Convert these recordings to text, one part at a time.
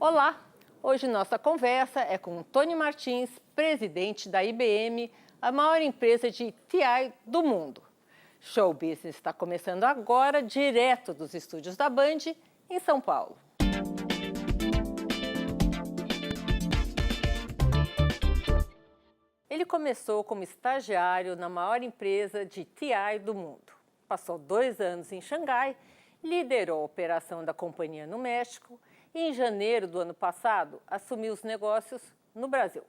Olá! Hoje nossa conversa é com Tony Martins, presidente da IBM, a maior empresa de TI do mundo. Show Business está começando agora, direto dos estúdios da Band, em São Paulo. Ele começou como estagiário na maior empresa de TI do mundo. Passou 2 anos em Xangai, liderou a operação da companhia no México e, em janeiro do ano passado, assumiu os negócios no Brasil.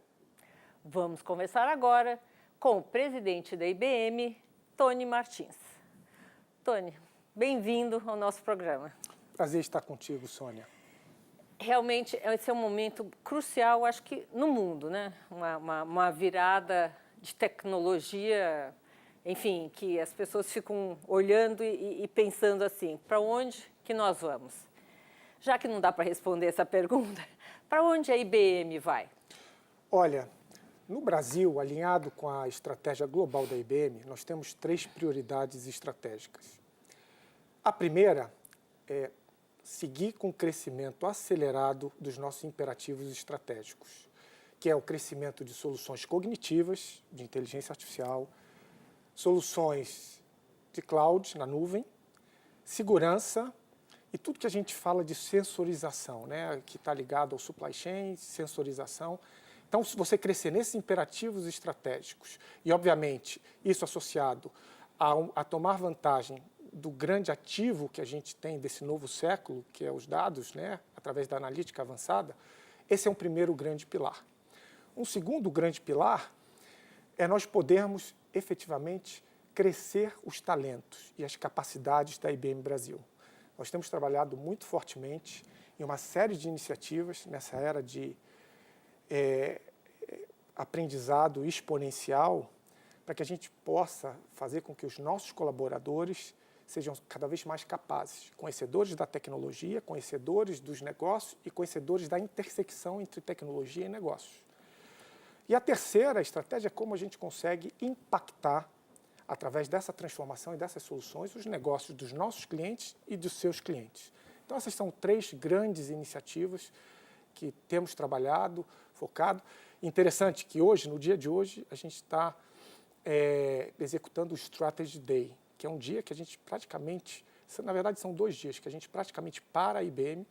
Vamos conversar agora com o presidente da IBM, Tony Martins. Tony, bem-vindo ao nosso programa. Prazer estar contigo, Sônia. Realmente, esse é um momento crucial, acho que no mundo, né? Uma virada de tecnologia, enfim, que as pessoas ficam olhando e pensando assim, para onde que nós vamos? Já que não dá para responder essa pergunta, para onde a IBM vai? Olha, no Brasil, alinhado com a estratégia global da IBM, nós temos 3 prioridades estratégicas. A primeira é seguir com o crescimento acelerado dos nossos imperativos estratégicos, que é o crescimento de soluções cognitivas, de inteligência artificial, soluções de cloud na nuvem, segurança e tudo que a gente fala de sensorização, né, que está ligado ao supply chain, sensorização. Então, se você crescer nesses imperativos estratégicos e, obviamente, isso associado a tomar vantagem do grande ativo que a gente tem desse novo século, que é os dados, né, através da analítica avançada, esse é um primeiro grande pilar. Um segundo grande pilar é nós podermos efetivamente crescer os talentos e as capacidades da IBM Brasil. Nós temos trabalhado muito fortemente em uma série de iniciativas nessa era de aprendizado exponencial para que a gente possa fazer com que os nossos colaboradores sejam cada vez mais capazes, conhecedores da tecnologia, conhecedores dos negócios e conhecedores da intersecção entre tecnologia e negócios. E a terceira estratégia é como a gente consegue impactar, através dessa transformação e dessas soluções, os negócios dos nossos clientes e dos seus clientes. Então, essas são 3 grandes iniciativas que temos trabalhado, focado. Interessante que hoje, no dia de hoje, a gente está executando o Strategy Day, que é um dia que a gente praticamente, na verdade são 2 dias, que a gente praticamente para a IBM,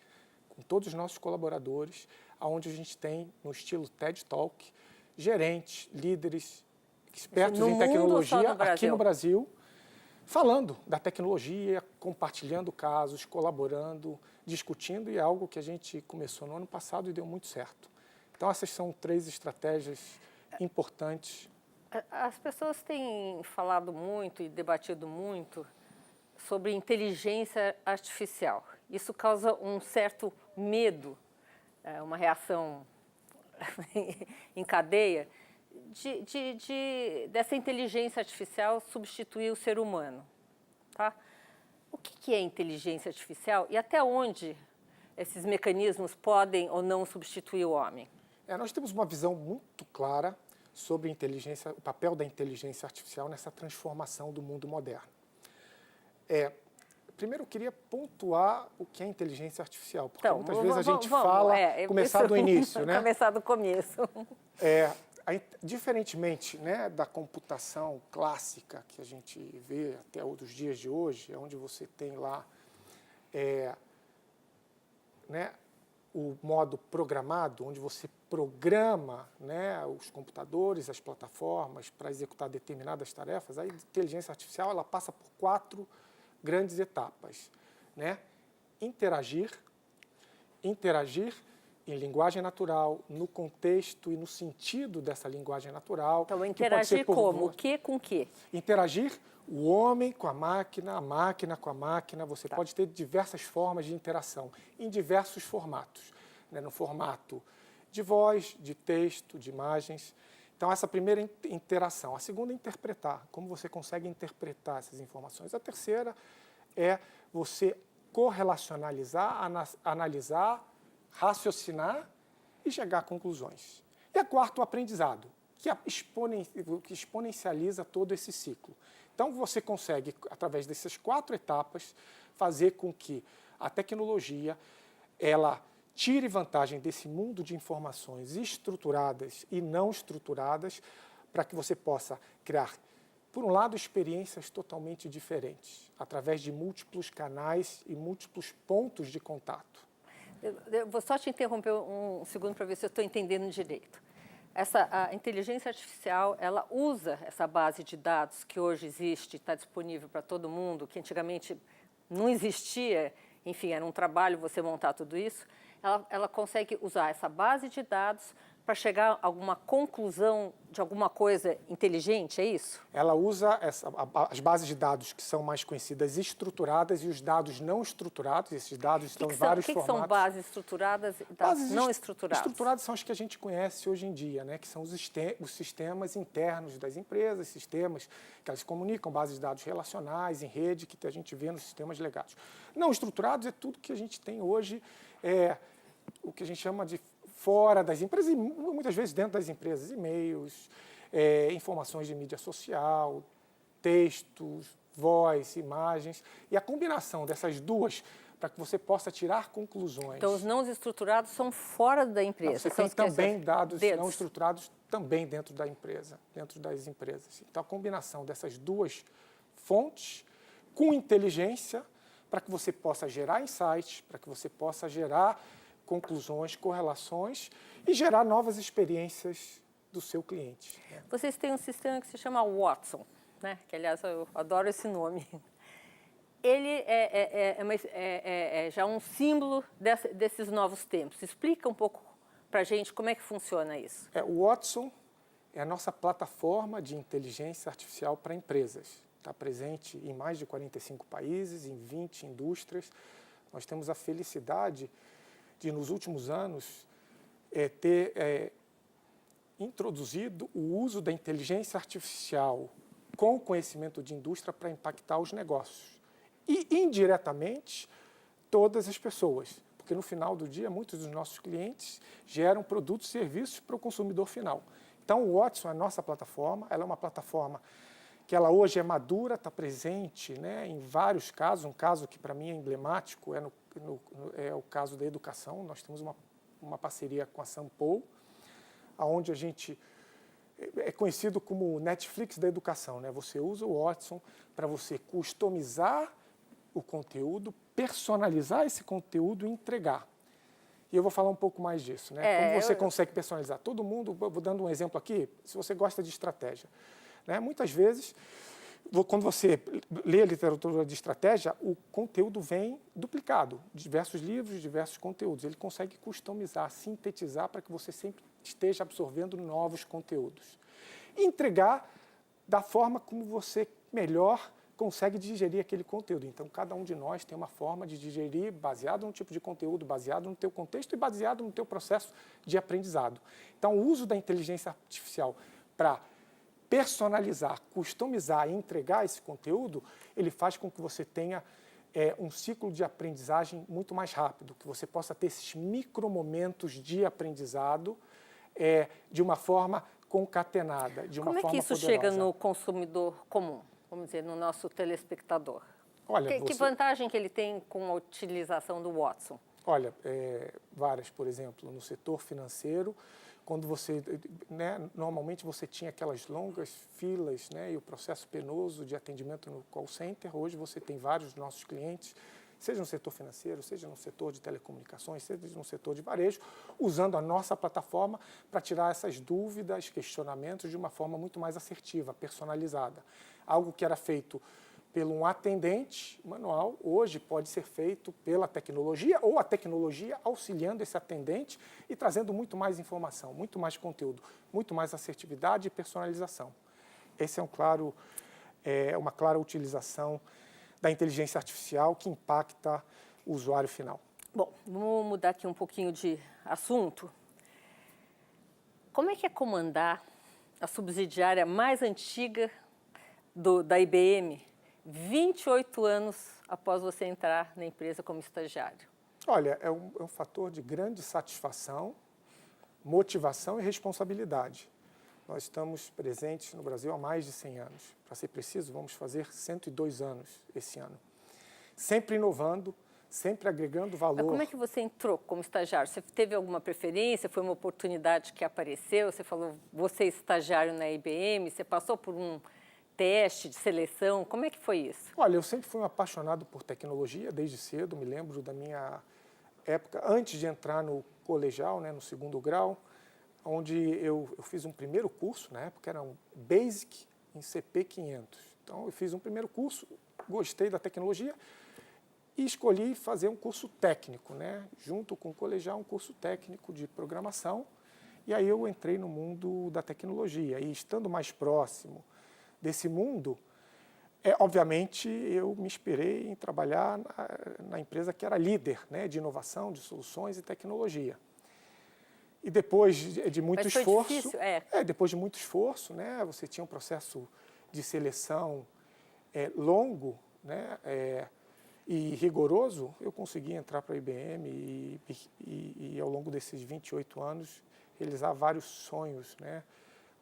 com todos os nossos colaboradores, onde a gente tem, no estilo TED Talk, gerentes, líderes, expertos em tecnologia aqui no Brasil, falando da tecnologia, compartilhando casos, colaborando, discutindo, e é algo que a gente começou no ano passado e deu muito certo. Então, essas são 3 estratégias importantes. As pessoas têm falado muito e debatido muito sobre inteligência artificial. Isso causa um certo medo, uma reação em cadeia, dessa inteligência artificial substituir o ser humano. Tá? O que é inteligência artificial e até onde esses mecanismos podem ou não substituir o homem? Nós temos uma visão muito clara sobre o papel da inteligência artificial nessa transformação do mundo moderno. Primeiro, eu queria pontuar o que é inteligência artificial, porque então, muitas vezes a gente fala, começar do início, né? Começar do começo. Diferentemente, né, da computação clássica que a gente vê até os dias de hoje, onde você tem lá né, o modo programado, onde você programa, né, os computadores, as plataformas para executar determinadas tarefas, a inteligência artificial ela passa por 4 grandes etapas, né? Interagir em linguagem natural, no contexto e no sentido dessa linguagem natural. Então, interagir como? O que com o que? Interagir o homem com a máquina com a máquina. Você pode ter diversas formas de interação, em diversos formatos, né? No formato de voz, de texto, de imagens. Então, essa primeira interação. A segunda é interpretar, como você consegue interpretar essas informações. A terceira é você correlacionalizar, analisar, raciocinar e chegar a conclusões. E a quarta, o aprendizado, que exponencializa todo esse ciclo. Então, você consegue, através dessas 4 etapas, fazer com que a tecnologia ela tire vantagem desse mundo de informações estruturadas e não estruturadas para que você possa criar, por um lado, experiências totalmente diferentes, através de múltiplos canais e múltiplos pontos de contato. Eu vou só te interromper um segundo para ver se eu estou entendendo direito. A inteligência artificial, ela usa essa base de dados que hoje existe, está disponível para todo mundo, que antigamente não existia, enfim, era um trabalho você montar tudo isso. Ela consegue usar essa base de dados para chegar a alguma conclusão de alguma coisa inteligente, é isso? Ela usa as bases de dados que são mais conhecidas estruturadas e os dados não estruturados. Esses dados estão em vários formatos. O que são bases estruturadas e dados não estruturadas? Estruturadas são as que a gente conhece hoje em dia, né? Que são os sistemas internos das empresas, sistemas que elas comunicam, bases de dados relacionais, em rede, que a gente vê nos sistemas legados. Não estruturados é tudo que a gente tem hoje, o que a gente chama de fora das empresas, e muitas vezes dentro das empresas, e-mails, informações de mídia social, textos, voz, imagens, e a combinação dessas duas para que você possa tirar conclusões. Então, os não estruturados são fora da empresa. Você tem também dados não estruturados também dentro da empresa, dentro das empresas. Então, a combinação dessas duas fontes com inteligência para que você possa gerar insights, para que você possa gerar conclusões, correlações e gerar novas experiências do seu cliente. Vocês têm um sistema que se chama Watson, né? Que, aliás, eu adoro esse nome. Ele é já um símbolo desses novos tempos. Explica um pouco para a gente como é que funciona isso. O Watson é a nossa plataforma de inteligência artificial para empresas. Está presente em mais de 45 países, em 20 indústrias. Nós temos a felicidade de, nos últimos anos, ter introduzido o uso da inteligência artificial com o conhecimento de indústria para impactar os negócios. E, indiretamente, todas as pessoas. Porque, no final do dia, muitos dos nossos clientes geram produtos e serviços para o consumidor final. Então, o Watson é a nossa plataforma, ela é uma plataforma que ela hoje é madura, está presente, né, em vários casos. Um caso que, para mim, é emblemático é o caso da educação. Nós temos uma parceria com a Sampo, onde a gente é conhecido como o Netflix da educação, né? Você usa o Watson para você customizar o conteúdo, personalizar esse conteúdo e entregar. E eu vou falar um pouco mais disso, né? Como você consegue personalizar? Todo mundo, vou dando um exemplo aqui, se você gosta de estratégia, né? Muitas vezes, quando você lê a literatura de estratégia, o conteúdo vem duplicado, diversos livros, diversos conteúdos. Ele consegue customizar, sintetizar para que você sempre esteja absorvendo novos conteúdos. E entregar da forma como você melhor consegue digerir aquele conteúdo. Então, cada um de nós tem uma forma de digerir baseado no tipo de conteúdo, baseado no teu contexto e baseado no teu processo de aprendizado. Então, o uso da inteligência artificial para personalizar, customizar e entregar esse conteúdo, ele faz com que você tenha um ciclo de aprendizagem muito mais rápido, que você possa ter esses micromomentos de aprendizado de uma forma concatenada, de uma forma poderosa. Como é que isso chega no consumidor comum, vamos dizer, no nosso telespectador? Olha, que vantagem que ele tem com a utilização do Watson? Olha, várias, por exemplo, no setor financeiro, quando você, né, normalmente você tinha aquelas longas filas, né, e o processo penoso de atendimento no call center. Hoje você tem vários nossos clientes, seja no setor financeiro, seja no setor de telecomunicações, seja no setor de varejo, usando a nossa plataforma para tirar essas dúvidas, questionamentos de uma forma muito mais assertiva, personalizada. Algo que era feito pelo um atendente manual, hoje pode ser feito pela tecnologia ou a tecnologia auxiliando esse atendente e trazendo muito mais informação, muito mais conteúdo, muito mais assertividade e personalização. Esse é uma clara utilização da inteligência artificial que impacta o usuário final. Bom, vamos mudar aqui um pouquinho de assunto. Como é que é comandar a subsidiária mais antiga da IBM, 28 anos após você entrar na empresa como estagiário? Olha, é um fator de grande satisfação, motivação e responsabilidade. Nós estamos presentes no Brasil há mais de 100 anos. Para ser preciso, vamos fazer 102 anos esse ano. Sempre inovando, sempre agregando Mas valor. como é que você entrou como estagiário? Você teve alguma preferência? Foi uma oportunidade que apareceu? Você falou, você é estagiário na IBM, você passou por um teste de seleção? Como é que foi isso? Olha, eu sempre fui um apaixonado por tecnologia, desde cedo, me lembro da minha época, antes de entrar no colegial, né, no segundo grau, onde eu fiz um primeiro curso, na época era um Basic em CP500. Então, eu fiz um primeiro curso, gostei da tecnologia e escolhi fazer um curso técnico, né, junto com o colegial, um curso técnico de programação. E aí eu entrei no mundo da tecnologia e, estando mais próximo desse mundo, obviamente, eu me inspirei em trabalhar na empresa que era líder, né, de inovação, de soluções e tecnologia. E depois de muito Mas foi esforço, difícil? depois de muito esforço, né, você tinha um processo de seleção longo, né, e rigoroso, eu consegui entrar para a IBM e ao longo desses 28 anos realizar vários sonhos, né,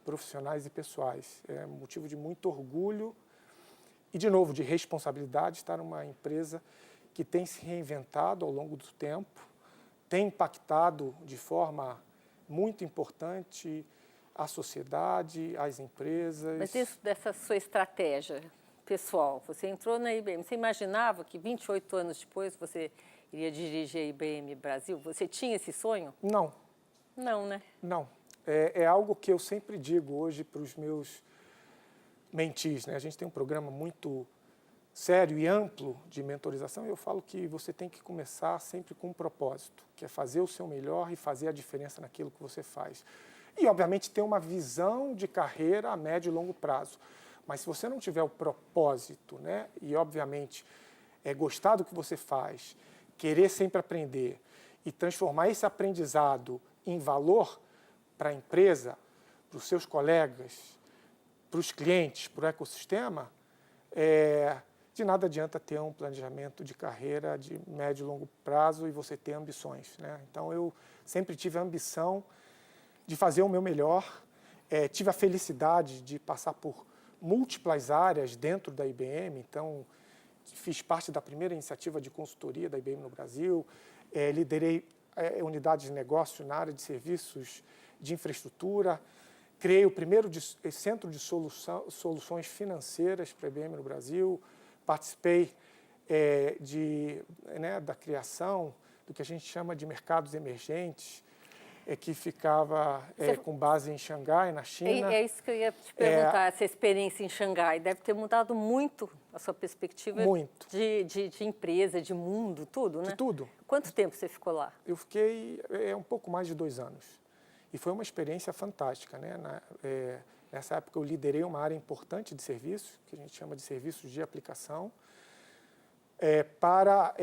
profissionais e pessoais. É motivo de muito orgulho e, de novo, de responsabilidade estar numa empresa que tem se reinventado ao longo do tempo, tem impactado de forma muito importante a sociedade, as empresas. Mas isso dessa sua estratégia pessoal, você entrou na IBM, você imaginava que 28 anos depois você iria dirigir a IBM Brasil? Você tinha esse sonho? Não. Não, né? Não. É algo que eu sempre digo hoje para os meus mentis, né? A gente tem um programa muito sério e amplo de mentorização e eu falo que você tem que começar sempre com um propósito, que é fazer o seu melhor e fazer a diferença naquilo que você faz. E, obviamente, ter uma visão de carreira a médio e longo prazo. Mas se você não tiver o propósito, né, e, obviamente, gostar do que você faz, querer sempre aprender e transformar esse aprendizado em valor para a empresa, para os seus colegas, para os clientes, para o ecossistema, de nada adianta ter um planejamento de carreira de médio e longo prazo e você ter ambições, né? Então, eu sempre tive a ambição de fazer o meu melhor, tive a felicidade de passar por múltiplas áreas dentro da IBM, então fiz parte da primeira iniciativa de consultoria da IBM no Brasil, liderei unidades de negócio na área de serviços de infraestrutura, criei o primeiro centro de soluções financeiras para a IBM no Brasil, participei da criação do que a gente chama de mercados emergentes, que ficava com base em Xangai, na China. É isso que eu ia te perguntar, essa experiência em Xangai deve ter mudado muito a sua perspectiva de empresa, de mundo, tudo, né? De tudo. Quanto tempo você ficou lá? Eu fiquei um pouco mais de 2 anos. E foi uma experiência fantástica, né? Nessa época eu liderei uma área importante de serviços, que a gente chama de serviços de aplicação, para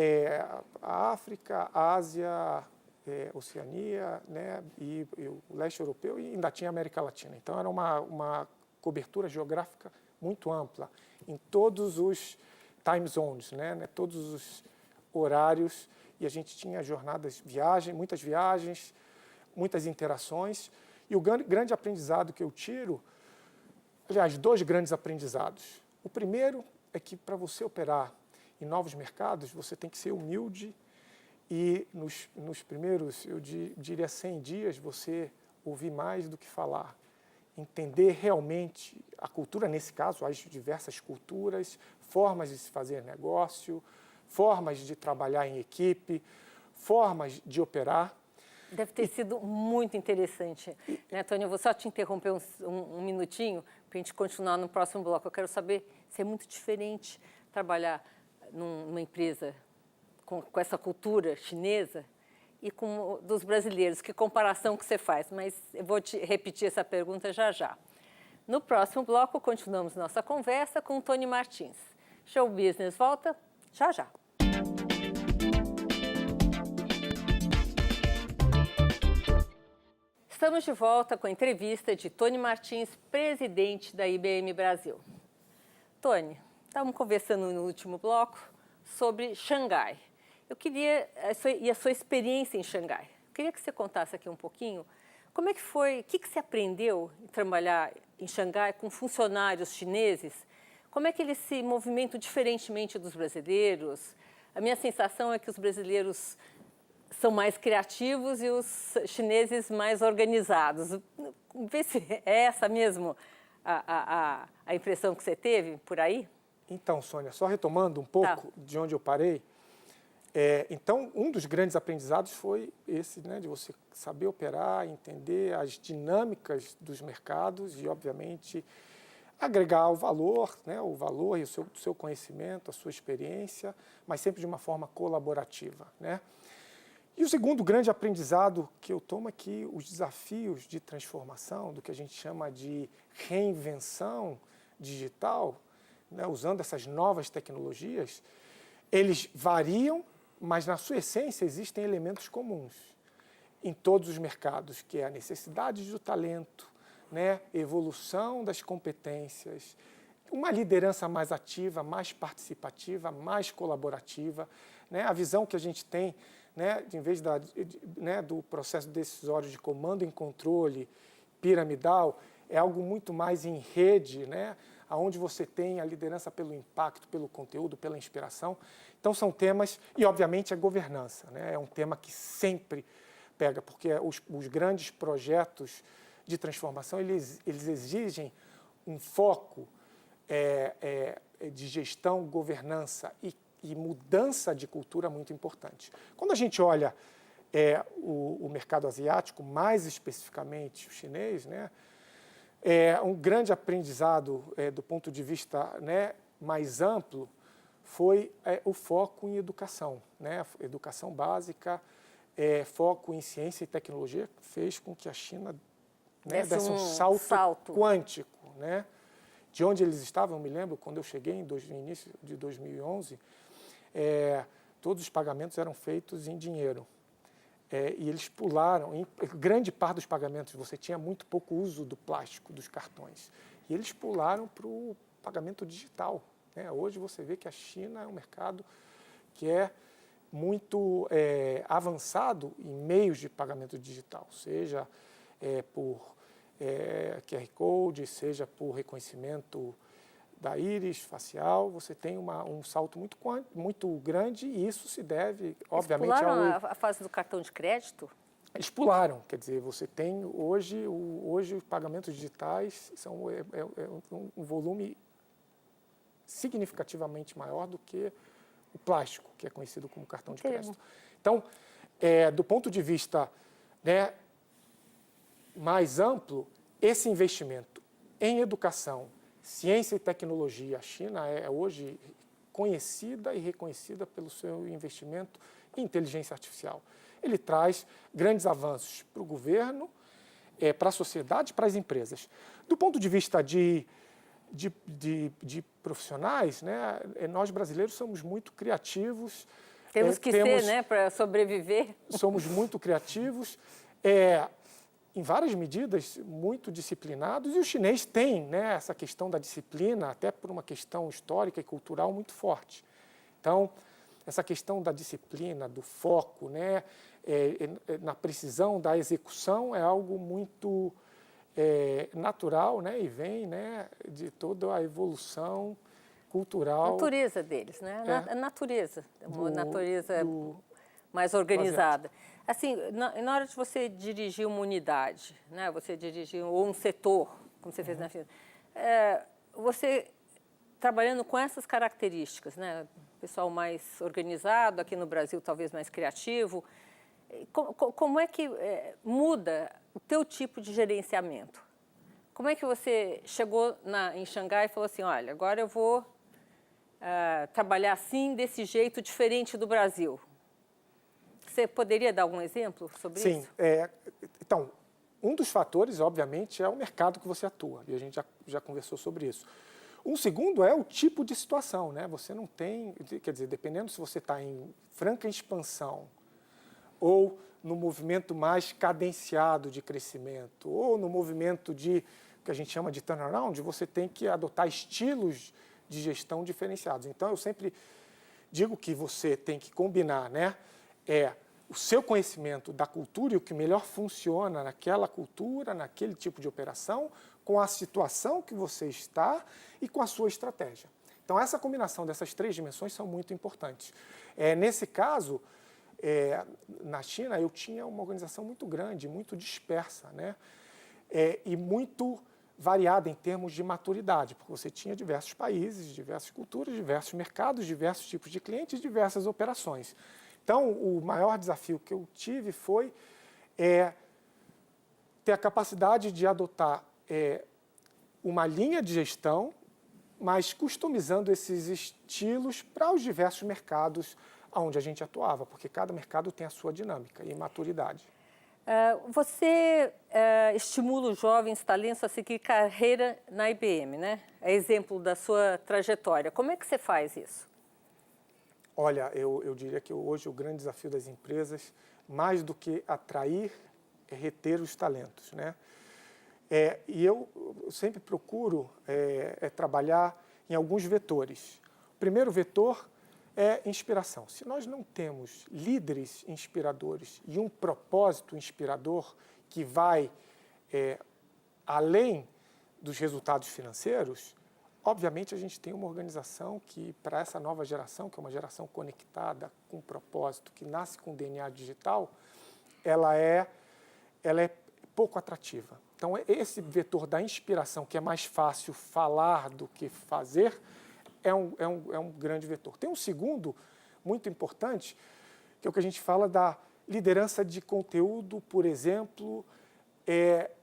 a África, a Ásia, Oceania, né, e o leste europeu, e ainda tinha a América Latina. Então, era uma cobertura geográfica muito ampla, em todos os time zones, né, todos os horários, e a gente tinha jornadas, muitas viagens, muitas interações, e o grande aprendizado que eu tiro, aliás, 2 grandes aprendizados. O primeiro é que, para você operar em novos mercados, você tem que ser humilde e nos primeiros, eu diria, 100 dias, você ouvir mais do que falar. Entender realmente a cultura, nesse caso, as diversas culturas, formas de se fazer negócio, formas de trabalhar em equipe, formas de operar. Deve ter sido muito interessante, né, Tony? Eu vou só te interromper um minutinho para a gente continuar no próximo bloco. Eu quero saber se é muito diferente trabalhar numa empresa com essa cultura chinesa e com dos brasileiros. Que comparação que você faz? Mas eu vou te repetir essa pergunta já já. No próximo bloco, continuamos nossa conversa com o Tony Martins. Show Business volta já já. Estamos de volta com a entrevista de Tony Martins, presidente da IBM Brasil. Tony, estávamos conversando no último bloco sobre Xangai. Eu queria, e a sua experiência em Xangai. Eu queria que você contasse aqui um pouquinho como é que foi, o que você aprendeu em trabalhar em Xangai com funcionários chineses, como é que eles se movimentam diferentemente dos brasileiros, a minha sensação é que os brasileiros são mais criativos e os chineses mais organizados. Vê se é essa mesmo a impressão que você teve por aí? Então, Sônia, só retomando um pouco de onde eu parei, então, um dos grandes aprendizados foi esse, né, de você saber operar, entender as dinâmicas dos mercados e, obviamente, agregar o valor, né, o valor e o seu conhecimento, a sua experiência, mas sempre de uma forma colaborativa, né? E o segundo grande aprendizado que eu tomo é que os desafios de transformação, do que a gente chama de reinvenção digital, né, usando essas novas tecnologias, eles variam, mas na sua essência existem elementos comuns em todos os mercados, que é a necessidade do talento, né, evolução das competências, uma liderança mais ativa, mais participativa, mais colaborativa, né, a visão que a gente tem, né, em vez do processo decisório de comando em controle piramidal, é algo muito mais em rede, né, onde você tem a liderança pelo impacto, pelo conteúdo, pela inspiração. Então, são temas, e obviamente a governança, né, é um tema que sempre pega, porque os grandes projetos de transformação, eles exigem um foco de gestão, governança e mudança de cultura muito importante. Quando a gente olha o mercado asiático, mais especificamente o chinês, né, um grande aprendizado do ponto de vista, né, mais amplo foi o foco em educação, né, educação básica, foco em ciência e tecnologia, que fez com que a China, né, desse um salto quântico, né? De onde eles estavam, eu me lembro, quando eu cheguei no início de 2011, todos os pagamentos eram feitos em dinheiro. E eles pularam, em grande parte dos pagamentos, você tinha muito pouco uso do plástico, dos cartões. E eles pularam para o pagamento digital, né? Hoje você vê que a China é um mercado que é muito avançado em meios de pagamento digital, seja por QR Code, seja por reconhecimento da íris facial, você tem um salto muito grande e isso se deve, obviamente, Eles pularam a fase do cartão de crédito? Eles pularam, quer dizer, você tem hoje os pagamentos digitais são um volume significativamente maior do que o plástico, que é conhecido como cartão de crédito. Então, do ponto de vista, né, mais amplo, esse investimento em educação, ciência e tecnologia, a China é hoje conhecida e reconhecida pelo seu investimento em inteligência artificial. Ele traz grandes avanços para o governo, para a sociedade, para as empresas. Do ponto de vista de profissionais, né, nós brasileiros somos muito criativos. Temos que ser, né, para sobreviver. Somos muito criativos, em várias medidas, muito disciplinados, e o chinês tem, né, essa questão da disciplina, até por uma questão histórica e cultural muito forte. Então, essa questão da disciplina, do foco, né, na precisão da execução é algo muito natural, né, e vem, né, de toda a evolução cultural. Natureza deles, né? A natureza, uma natureza mais organizada. Assim, na hora de você dirigir uma unidade, né, você dirigir ou um setor, como você fez na China, você trabalhando com essas características, né, pessoal mais organizado, aqui no Brasil talvez mais criativo, como é que muda o teu tipo de gerenciamento? Como é que você chegou em Xangai e falou assim, olha, agora eu vou trabalhar assim, desse jeito, diferente do Brasil? Você poderia dar algum exemplo sobre isso? Sim. Então, um dos fatores, obviamente, é o mercado que você atua, e a gente já conversou sobre isso. Um segundo é o tipo de situação, né? Você não tem, quer dizer, dependendo se você está em franca expansão ou no movimento mais cadenciado de crescimento ou no movimento que a gente chama de turnaround, você tem que adotar estilos de gestão diferenciados. Então, eu sempre digo que você tem que combinar, né, o seu conhecimento da cultura e o que melhor funciona naquela cultura, naquele tipo de operação, com a situação que você está e com a sua estratégia. Então, essa combinação dessas 3 dimensões são muito importantes. Nesse caso, na China, eu tinha uma organização muito grande, muito dispersa, né? E muito variada em termos de maturidade, porque você tinha diversos países, diversas culturas, diversos mercados, diversos tipos de clientes, diversas operações. Então, o maior desafio que eu tive foi ter a capacidade de adotar uma linha de gestão, mas customizando esses estilos para os diversos mercados onde a gente atuava, porque cada mercado tem a sua dinâmica e maturidade. Você estimula os jovens talentos a seguir carreira na IBM, né? É exemplo da sua trajetória. Como é que você faz isso? Olha, eu diria que hoje o grande desafio das empresas, mais do que atrair, é reter os talentos, né? E eu sempre procuro trabalhar em alguns vetores. O primeiro vetor é inspiração. Se nós não temos líderes inspiradores e um propósito inspirador que vai além dos resultados financeiros, obviamente a gente tem uma organização que, para essa nova geração, que é uma geração conectada, com propósito, que nasce com DNA digital, ela é pouco atrativa. Então, esse vetor da inspiração, que é mais fácil falar do que fazer, é um grande vetor. Tem um segundo, muito importante, que é o que a gente fala da liderança de conteúdo, por exemplo,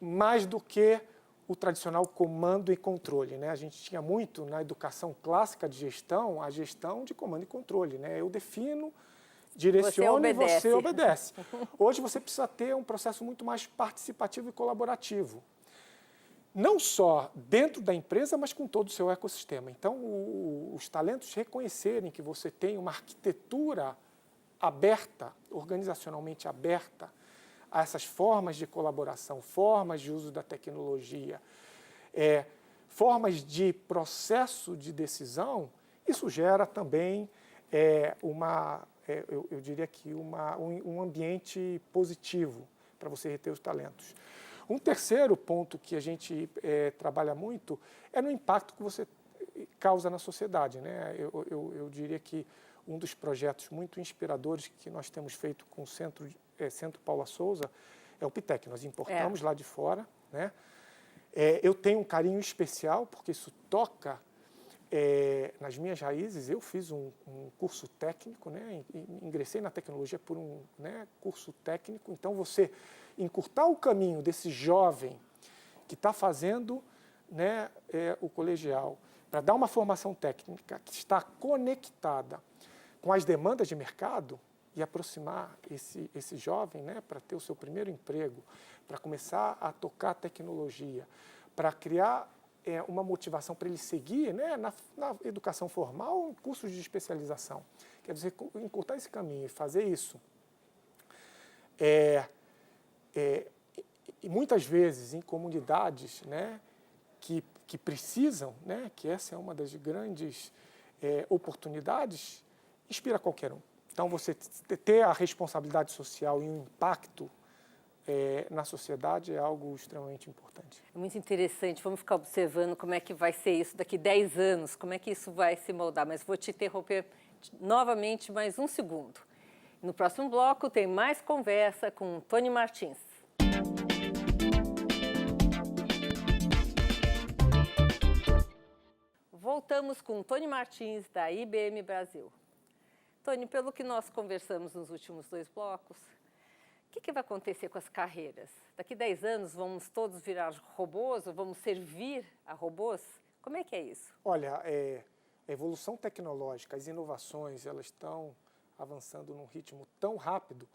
mais do que o tradicional comando e controle, né? A gente tinha muito na educação clássica de gestão, a gestão de comando e controle, né? Eu defino, direciono e você obedece. Hoje você precisa ter um processo muito mais participativo e colaborativo. Não só dentro da empresa, mas com todo o seu ecossistema. Então, os talentos reconhecerem que você tem uma arquitetura aberta, organizacionalmente aberta, a essas formas de colaboração, formas de uso da tecnologia, formas de processo de decisão, isso gera também eu diria que um ambiente positivo para você reter os talentos. Um terceiro ponto que a gente trabalha muito é no impacto que você causa na sociedade, né? Eu diria que um dos projetos muito inspiradores que nós temos feito com o Centro Paula Souza é o PITEC. Nós importamos lá de fora, né? Eu tenho um carinho especial porque isso toca nas minhas raízes. Eu fiz um curso técnico, né? Ingressei na tecnologia por um curso técnico. Então, você encurtar o caminho desse jovem que está fazendo o colegial para dar uma formação técnica que está conectada com as demandas de mercado e aproximar esse jovem para ter o seu primeiro emprego, para começar a tocar tecnologia, para criar uma motivação para ele seguir na educação formal ou em cursos de especialização. Quer dizer, encurtar esse caminho e fazer isso. E muitas vezes em comunidades que precisam, que essa é uma das grandes oportunidades, inspira qualquer um. Então, você ter a responsabilidade social e o impacto na sociedade é algo extremamente importante. É muito interessante, vamos ficar observando como é que vai ser isso daqui 10 anos, como é que isso vai se moldar, mas vou te interromper novamente mais um segundo. No próximo bloco tem mais conversa com Tony Martins. Voltamos com Tony Martins, da IBM Brasil. Tony, pelo que nós conversamos nos últimos 2 blocos, o que vai acontecer com as carreiras? Daqui 10 anos vamos todos virar robôs ou vamos servir a robôs? Como é que é isso? Olha, a evolução tecnológica, as inovações, elas estão avançando num ritmo tão rápido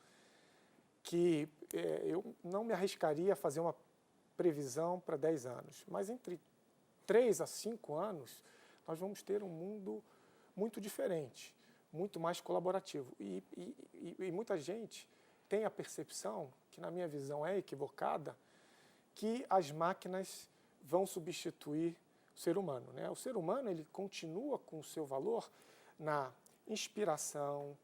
que eu não me arriscaria a fazer uma previsão para 10 anos. Mas entre 3 a 5 anos, nós vamos ter um mundo muito diferente, muito mais colaborativo. E muita gente tem a percepção, que na minha visão é equivocada, que as máquinas vão substituir o ser humano, né? O ser humano ele continua com o seu valor na inspiração,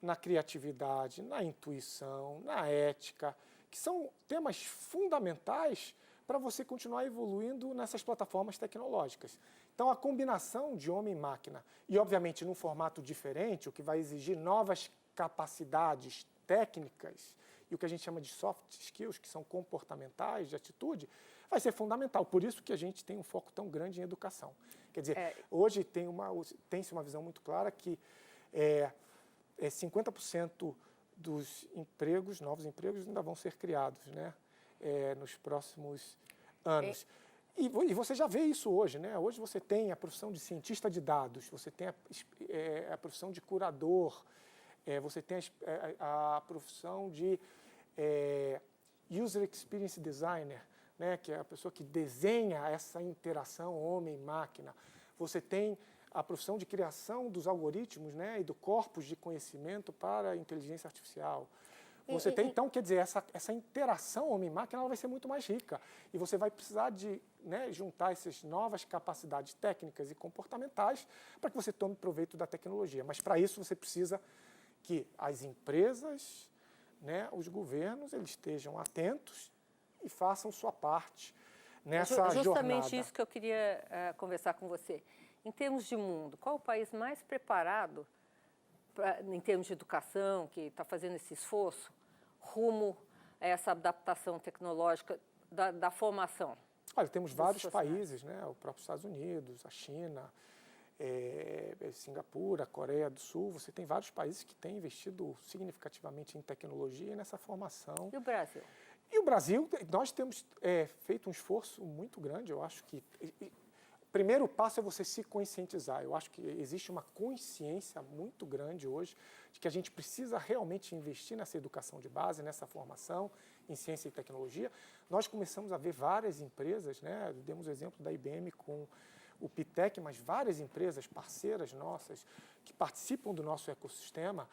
na criatividade, na intuição, na ética, que são temas fundamentais para você continuar evoluindo nessas plataformas tecnológicas. Então, a combinação de homem e máquina, e obviamente num formato diferente, o que vai exigir novas capacidades técnicas, e o que a gente chama de soft skills, que são comportamentais, de atitude, vai ser fundamental. Por isso que a gente tem um foco tão grande em educação. Quer dizer, hoje tem-se uma visão muito clara que 50% dos empregos, novos empregos, ainda vão ser criados, né, nos próximos anos. E você já vê isso hoje, né? Hoje você tem a profissão de cientista de dados, você tem a profissão de curador, você tem a profissão de User Experience Designer, né? Que é a pessoa que desenha essa interação homem-máquina. Você tem a profissão de criação dos algoritmos, né? E do corpus de conhecimento para a inteligência artificial. Você tem, então, quer dizer, essa interação homem-máquina vai ser muito mais rica. E você vai precisar de, né, juntar essas novas capacidades técnicas e comportamentais para que você tome proveito da tecnologia. Mas, para isso, você precisa que as empresas, né, os governos, eles estejam atentos e façam sua parte nessa jornada. Justamente isso que eu queria conversar com você. Em termos de mundo, qual o país mais preparado, em termos de educação, que está fazendo esse esforço, rumo a essa adaptação tecnológica da formação? Olha, temos vários países, né? O próprio Estados Unidos, a China, Singapura, a Coreia do Sul. Você tem vários países que têm investido significativamente em tecnologia e nessa formação. E o Brasil? E o Brasil, nós temos feito um esforço muito grande. Eu acho que o primeiro passo é você se conscientizar. Eu acho que existe uma consciência muito grande hoje de que a gente precisa realmente investir nessa educação de base, nessa formação em ciência e tecnologia. Nós começamos a ver várias empresas, né? Demos o exemplo da IBM com o Pitec, mas várias empresas parceiras nossas que participam do nosso ecossistema,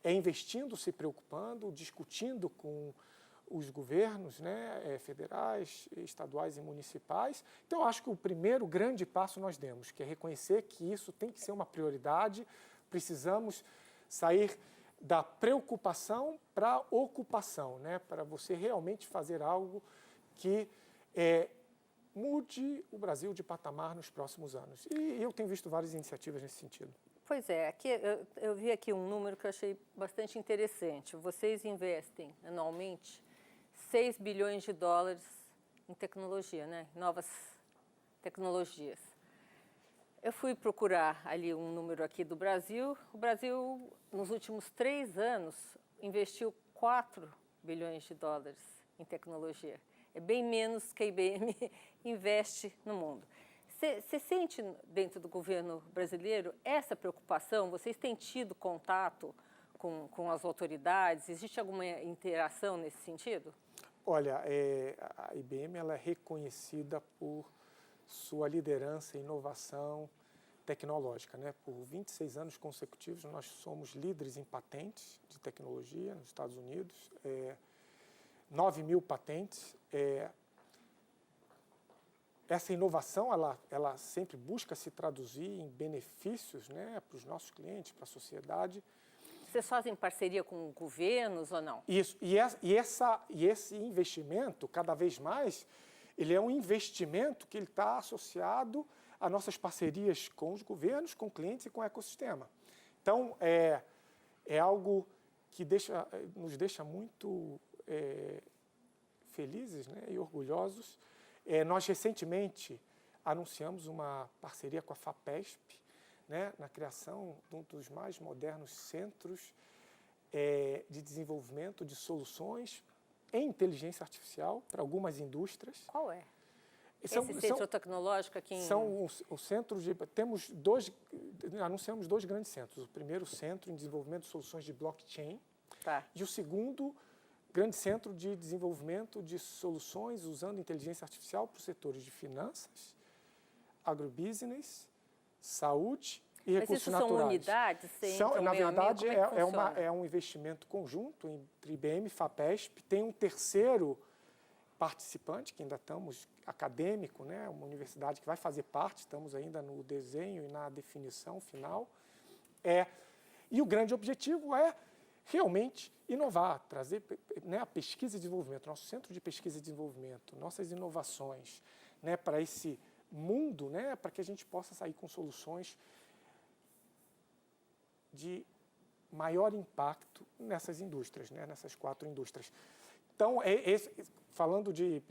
investindo, se preocupando, discutindo com os governos, né, federais, estaduais e municipais. Então, eu acho que o primeiro grande passo nós demos, que é reconhecer que isso tem que ser uma prioridade, precisamos sair da preocupação para a ocupação, né, para você realmente fazer algo que mude o Brasil de patamar nos próximos anos. E eu tenho visto várias iniciativas nesse sentido. Pois é, aqui, eu vi aqui um número que eu achei bastante interessante. Vocês investem anualmente 6 bilhões de dólares em tecnologia, né? Novas tecnologias. Eu fui procurar ali um número aqui do Brasil. O Brasil, nos últimos 3 anos, investiu 4 bilhões de dólares em tecnologia. É bem menos que a IBM investe no mundo. Você sente dentro do governo brasileiro essa preocupação? Vocês têm tido contato com as autoridades? Existe alguma interação nesse sentido? Olha, a IBM ela é reconhecida por sua liderança e inovação tecnológica, né? Por 26 anos consecutivos, nós somos líderes em patentes de tecnologia nos Estados Unidos, 9.000 patentes. Essa inovação, ela sempre busca se traduzir em benefícios, né, para os nossos clientes, para a sociedade. Vocês fazem parceria com governos ou não? Isso. E esse investimento, cada vez mais, ele é um investimento que ele está associado a nossas parcerias com os governos, com clientes e com o ecossistema. Então, é algo que nos deixa muito felizes, né, e orgulhosos. Nós, recentemente, anunciamos uma parceria com a FAPESP, né, na criação de um dos mais modernos centros de desenvolvimento de soluções em inteligência artificial para algumas indústrias. Qual é? Esse centro tecnológico aqui em... São os centros de... Anunciamos 2 grandes centros. O primeiro centro em desenvolvimento de soluções de blockchain. Tá. E o segundo grande centro de desenvolvimento de soluções usando inteligência artificial para os setores de finanças, agrobusiness, saúde e recursos naturais. Mas isso são unidades? Na verdade, é um investimento conjunto entre IBM e FAPESP. Tem um terceiro participante, que ainda estamos, acadêmico, né, uma universidade que vai fazer parte, estamos ainda no desenho e na definição final. E o grande objetivo é realmente inovar, trazer, né, a pesquisa e desenvolvimento, nosso centro de pesquisa e desenvolvimento, nossas inovações, né, para esse mundo, né, para que a gente possa sair com soluções de maior impacto nessas indústrias, né, nessas 4 indústrias. Então, falando de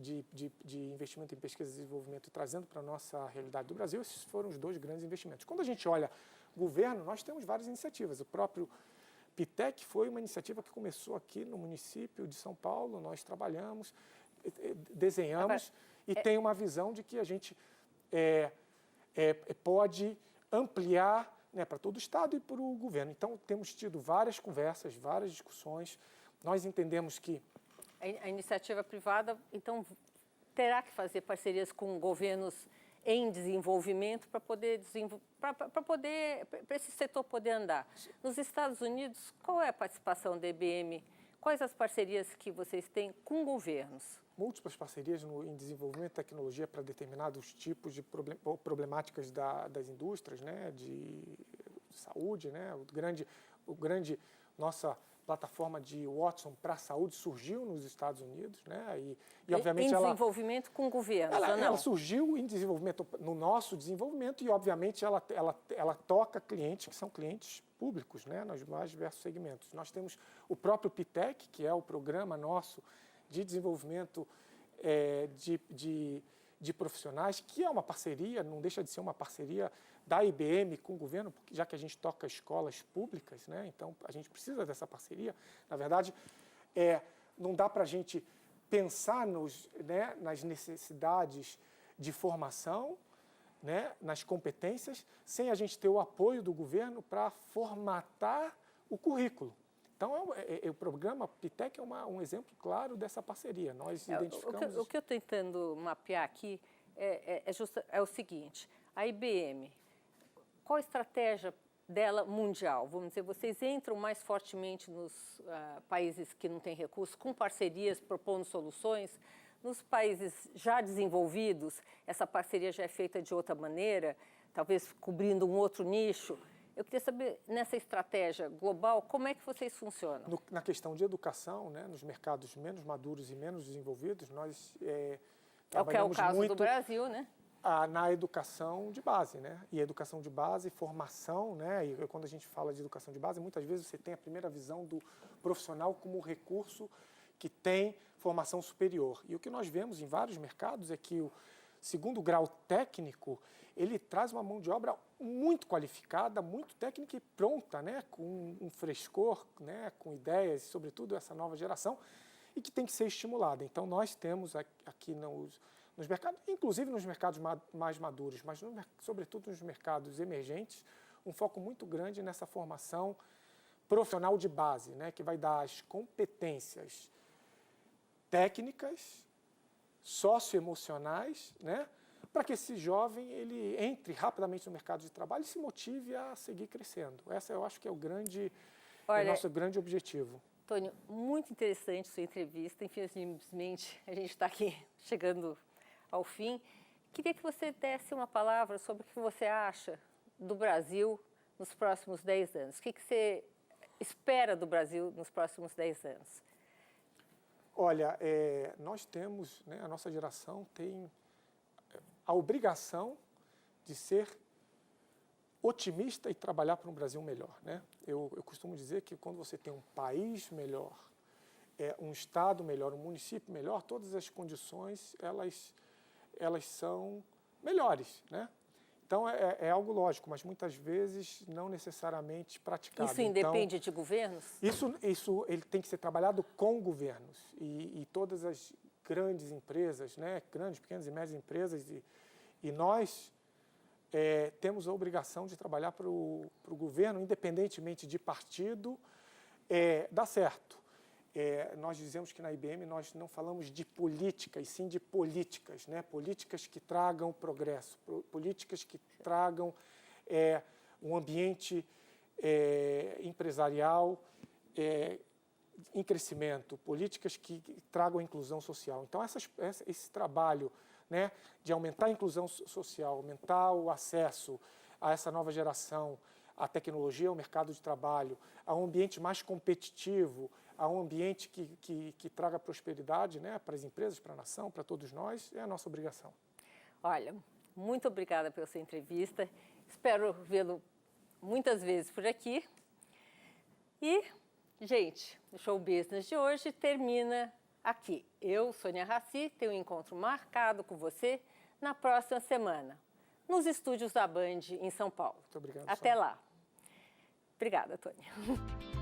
investimento em pesquisa e desenvolvimento e trazendo para a nossa realidade do Brasil, esses foram os 2 grandes investimentos. Quando a gente olha governo, nós temos várias iniciativas. O próprio Pitec foi uma iniciativa que começou aqui no município de São Paulo, nós trabalhamos, desenhamos e tem uma visão de que a gente pode ampliar, né, para todo o Estado e para o governo. Então, temos tido várias conversas, várias discussões. Nós entendemos que a iniciativa privada, então, terá que fazer parcerias com governos em desenvolvimento para esse setor poder andar. Nos Estados Unidos, qual é a participação da IBM? Quais as parcerias que vocês têm com governos? Múltiplas parcerias em desenvolvimento de tecnologia para determinados tipos de problemáticas das indústrias, né, de saúde, né, nossa plataforma de Watson para a saúde surgiu nos Estados Unidos, né, e obviamente em desenvolvimento com governos, ou não? Ela surgiu em desenvolvimento, no nosso desenvolvimento, e obviamente ela toca clientes que são clientes públicos, né, nos mais diversos segmentos. Nós temos o próprio Pitec, que é o programa nosso de desenvolvimento de profissionais, que é uma parceria, não deixa de ser uma parceria da IBM com o governo, porque já que a gente toca escolas públicas, né, então a gente precisa dessa parceria. Na verdade, não dá para a gente pensar nas necessidades de formação, né, nas competências, sem a gente ter o apoio do governo para formatar o currículo. Então, o programa Pitec é um exemplo claro dessa parceria. Nós identificamos... O que eu estou tentando mapear aqui é o seguinte, a IBM, qual a estratégia dela mundial? Vamos dizer, vocês entram mais fortemente nos países que não têm recursos, com parcerias, propondo soluções. Nos países já desenvolvidos, essa parceria já é feita de outra maneira, talvez cobrindo um outro nicho. Eu queria saber, nessa estratégia global, como é que vocês funcionam? Na questão de educação, né, nos mercados menos maduros e menos desenvolvidos, nós é o que é o caso do Brasil, né? Na educação de base, né? E a educação de base, formação, né? E quando a gente fala de educação de base, muitas vezes você tem a primeira visão do profissional como recurso que tem formação superior. E o que nós vemos em vários mercados é que o segundo grau técnico, ele traz uma mão de obra muito qualificada, muito técnica e pronta, né? Com um frescor, né? Com ideias, sobretudo essa nova geração, e que tem que ser estimulada. Então, nós temos aqui nos mercados, inclusive nos mercados mais maduros, mas sobretudo nos mercados emergentes, um foco muito grande nessa formação profissional de base, né? Que vai dar as competências técnicas, socioemocionais, né, para que esse jovem ele entre rapidamente no mercado de trabalho e se motive a seguir crescendo. Essa eu acho que é o nosso grande objetivo. Tônio, muito interessante sua entrevista. Infelizmente, a gente está aqui chegando ao fim. Queria que você desse uma palavra sobre o que você acha do Brasil nos próximos 10 anos. O que você espera do Brasil nos próximos 10 anos? Olha, nós temos, né, a nossa geração tem a obrigação de ser otimista e trabalhar para um Brasil melhor, né? Eu costumo dizer que quando você tem um país melhor, um estado melhor, um município melhor, todas as condições elas são melhores, né? Então é algo lógico, mas muitas vezes não necessariamente praticado. Isso independe de governos? Isso ele tem que ser trabalhado com governos e todas as grandes empresas, né, grandes, pequenas e médias empresas, e nós temos a obrigação de trabalhar para o governo, independentemente de partido, dá certo. Nós dizemos que na IBM nós não falamos de política, e sim de políticas, né? Políticas que tragam progresso, políticas que tragam um ambiente empresarial em crescimento, políticas que tragam inclusão social. Então, esse trabalho, né, de aumentar a inclusão social, aumentar o acesso a essa nova geração, à tecnologia, ao mercado de trabalho, a um ambiente mais competitivo, a um ambiente que traga prosperidade, né, para as empresas, para a nação, para todos nós, é a nossa obrigação. Olha, muito obrigada pela sua entrevista. Espero vê-lo muitas vezes por aqui. E, gente, o Show Business de hoje termina aqui. Eu, Sônia Raci, tenho um encontro marcado com você na próxima semana, nos estúdios da Band em São Paulo. Muito obrigado, Até Sônia. lá. Obrigada, Tônia.